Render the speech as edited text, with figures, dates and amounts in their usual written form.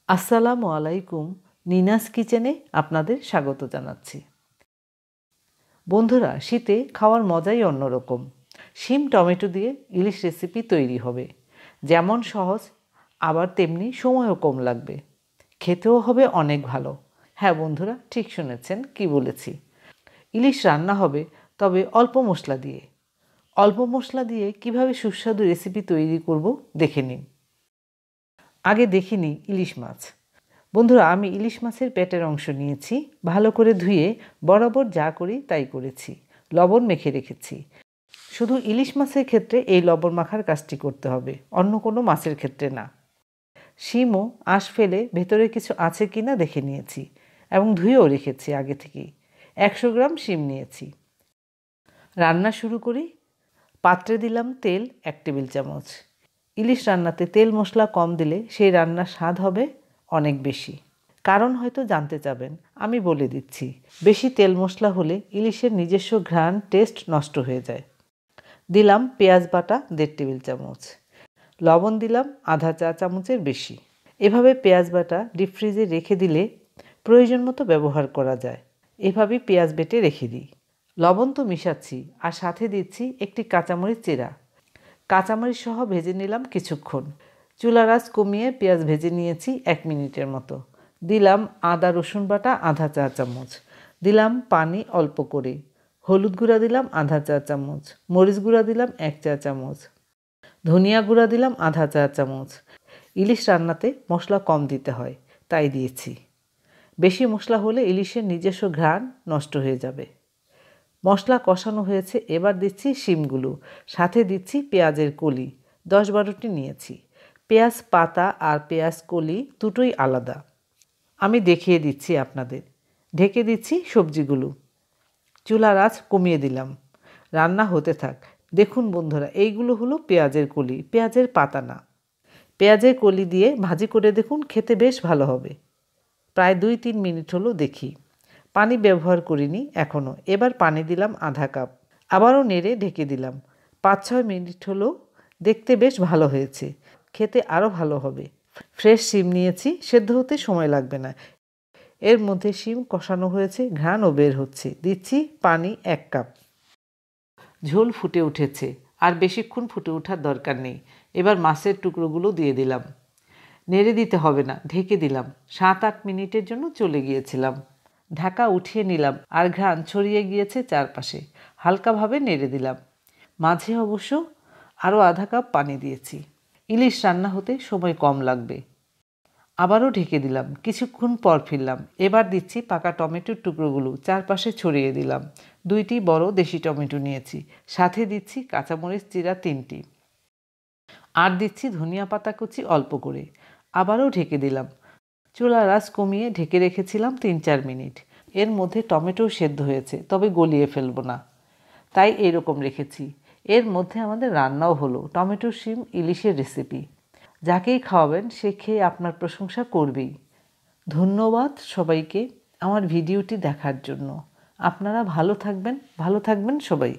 আসসালামু আলাইকুম। নিনাস কিচেনে আপনাদের স্বাগত জানাচ্ছি। বন্ধুরা, শীতে খাওয়ার মজাই অন্যরকম। শিম টমেটো দিয়ে ইলিশ রেসিপি তৈরি হবে। যেমন সহজ, আবার তেমনি সময়ও কম লাগবে। খেতেও হবে অনেক ভালো। হ্যাঁ বন্ধুরা, ঠিক শুনেছেন, কি বলেছি। ইলিশ রান্না হবে, তবে অল্প মশলা দিয়ে। অল্প মশলা দিয়ে কিভাবে সুস্বাদু রেসিপি তৈরি করব দেখে নিন। আগে দেখে নিই ইলিশ মাছ। বন্ধুরা, আমি ইলিশ মাছের পেটের অংশ নিয়েছি। ভালো করে ধুয়ে বরাবর যা করি তাই করেছি। লবণ মেখে রেখেছি। শুধু ইলিশ মাছের ক্ষেত্রে এই লবণ মাখার কাজটি করতে হবে, অন্য কোনো মাছের ক্ষেত্রে না। শিমও আঁশ ফেলে ভেতরে কিছু আছে কি না দেখে নিয়েছি এবং ধুয়েও রেখেছি আগে থেকেই। 100 গ্রাম শিম নিয়েছি। রান্না শুরু করি। পাত্রে দিলাম তেল 1 টেবিল চামচ। ইলিশ রান্নাতে তেল মশলা কম দিলে সেই রান্নার স্বাদ হবে অনেক বেশি। কারণ হয়তো জানতে চাবেন, আমি বলে দিচ্ছি। বেশি তেল মশলা হলে ইলিশের নিজস্ব ঘ্রাণ টেস্ট নষ্ট হয়ে যায়। দিলাম পেঁয়াজ বাটা 1.5 টেবিল চামচ। লবণ দিলাম আধা চা চামচের বেশি। এভাবে পেঁয়াজ বাটা ডিপ ফ্রিজে রেখে দিলে প্রয়োজন মতো ব্যবহার করা যায়। এভাবেই পেঁয়াজ বেটে রেখে দিই। লবণ তো মিশাচ্ছি, আর সাথে দিচ্ছি একটি কাঁচামরিচ চেরা। কাঁচামরিচ সহ ভেজে নিলাম কিছুক্ষণ। চুলার আঁচ কমিয়ে পেঁয়াজ ভেজে নিয়েছি 1 মিনিটের মতো। দিলাম আদা রসুন বাটা আধা চা চামচ। দিলাম পানি অল্প করে। হলুদ গুঁড়া দিলাম আধা চা চামচ। মরিচ গুঁড়া দিলাম 1 চা চামচ। ধনিয়া গুঁড়া দিলাম আধা চা চামচ। ইলিশ রান্নাতে মশলা কম দিতে হয়, তাই দিয়েছি। বেশি মশলা হলে ইলিশের নিজস্ব ঘ্রাণ নষ্ট হয়ে যাবে। মশলা কষানো হয়েছে, এবার দিচ্ছি শিমগুলো। সাথে দিচ্ছি পেঁয়াজের কলি। 10-12টি নিয়েছি। পেঁয়াজ পাতা আর পেঁয়াজ কলি দুটোই আলাদা। আমি দেখিয়ে দিচ্ছি আপনাদের। ঢেকে দিচ্ছি সবজিগুলো। চুলার আঁচ কমিয়ে দিলাম। রান্না হতে থাক। দেখুন বন্ধুরা, এইগুলো হলো পেঁয়াজের কলি, পেঁয়াজের পাতা না। পেঁয়াজের কলি দিয়ে ভাজি করে দেখুন, খেতে বেশ ভালো হবে। প্রায় 2-3 মিনিট হলো দেখি। পানি ব্যবহার করিনি এখনও। এবার পানি দিলাম আধা কাপ। আবারও নেড়ে ঢেকে দিলাম। 5-6 মিনিট হলো। দেখতে বেশ ভালো হয়েছে। খেতে আরও ভালো হবে। ফ্রেশ শিম নিয়েছি, সেদ্ধ হতে সময় লাগবে না। এর মধ্যে শিম কষানো হয়েছে, ঘ্রাণও বের হচ্ছে। দিচ্ছি পানি 1 কাপ। ঝোল ফুটে উঠেছে, আর বেশিক্ষণ ফুটে ওঠার দরকার নেই। এবার মাছের টুকরোগুলো দিয়ে দিলাম। নেড়ে দিতে হবে না, ঢেকে দিলাম। 7-8 মিনিটের জন্য চলে গিয়েছিলাম। ঢাকা উঠিয়ে নিলাম, আর ঘ্রাণ ছড়িয়ে গিয়েছে চারপাশে। হালকাভাবে নেড়ে দিলাম। মাঝে অবশ্য আরও আধা কাপ পানি দিয়েছি। ইলিশ রান্না হতে সময় কম লাগবে। আবারও ঢেকে দিলাম। কিছুক্ষণ পর ফিরলাম। এবার দিচ্ছি পাকা টমেটোর টুকরোগুলো, চারপাশে ছড়িয়ে দিলাম। 2টি বড় দেশি টমেটো নিয়েছি। সাথে দিচ্ছি কাঁচামরিচ চিরা 3টি। আর দিচ্ছি ধনিয়া পাতা কুচি অল্প করে। আবারও ঢেকে দিলাম। চুলার আঁচ কমিয়ে ঢেকে রেখেছিলাম 3-4 মিনিট। এর মধ্যে টমেটো সেদ্ধ হয়েছে, তবে গলিয়ে ফেলব না, তাই এরকম রেখেছি। এর মধ্যে আমাদের রান্নাও হলো। টমেটো শিম ইলিশের রেসিপি। যাকেই খাওয়াবেন সে খেয়ে আপনার প্রশংসা করবেই। ধন্যবাদ সবাইকে আমার ভিডিওটি দেখার জন্য। আপনারা ভালো থাকবেন সবাই।